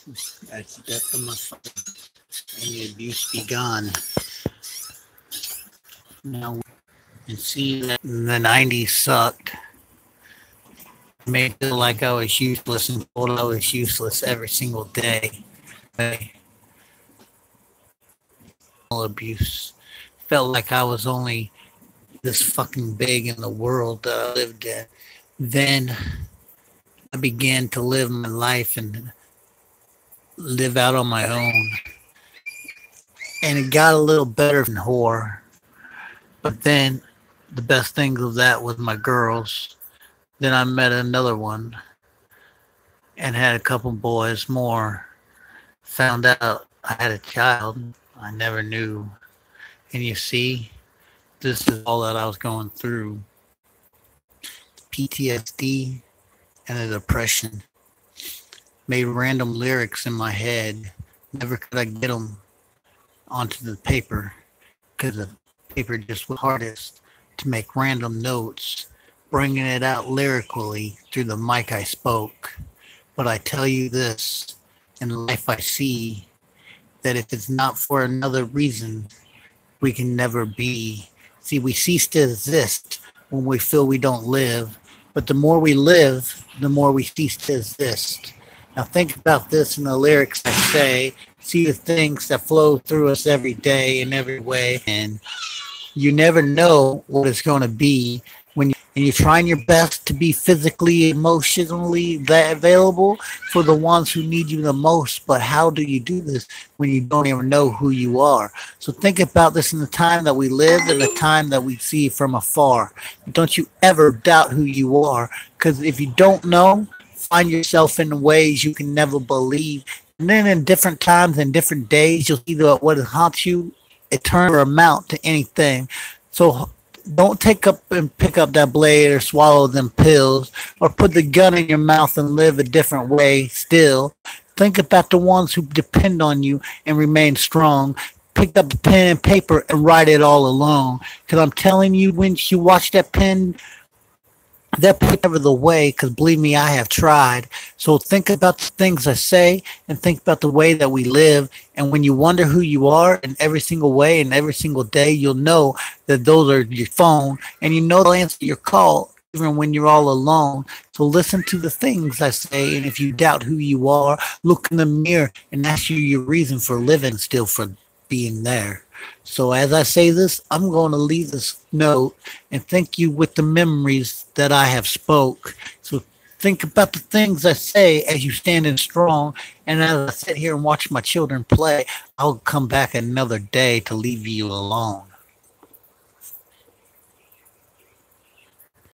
That's the death of my father, and the abuse be gone. Now, and see that the 90s sucked. It made me feel like I was useless and told I was useless every single day. Abuse. Felt like I was only this fucking big in the world that I lived in. Then I began to live my life and live out on my own. And it got a little better than horror. But then the best thing of that was my girls. Then I met another one and had a couple boys more. Found out I had a child I never knew. And you see, this is all that I was going through. PTSD and the depression. Made random lyrics in my head. Never could I get them onto the paper because the paper just was hardest to make random notes, bringing it out lyrically through the mic I spoke. But I tell you this, in life I see that if it's not for another reason, we can never be. See, we cease to exist when we feel we don't live, but the more we live, the more we cease to exist. Now think about this in the lyrics I say. See the things that flow through us every day in every way, and you never know what it's going to be when you're trying your best to be physically, emotionally that available for the ones who need you the most. But how do you do this when you don't even know who you are? So think about this in the time that we live and the time that we see from afar. Don't you ever doubt who you are, because if you don't know, find yourself in ways you can never believe. And then in different times and different days, you'll see that what haunts you, it turns or amount to anything. So don't take up and pick up that blade or swallow them pills or put the gun in your mouth and live a different way still. Think about the ones who depend on you and remain strong. Pick up the pen and paper and write it all alone. Because I'm telling you, when you watch that pen, that put never the way, because believe me, I have tried. So think about the things I say and think about the way that we live. And when you wonder who you are in every single way and every single day, you'll know that those are your phone, and you know they'll answer your call even when you're all alone. So listen to the things I say, and if you doubt who you are, look in the mirror and ask you your reason for living still, for being there. So as I say this, I'm going to leave this note and thank you with the memories that I have spoke. So think about the things I say as you standing strong. And as I sit here and watch my children play, I'll come back another day to leave you alone.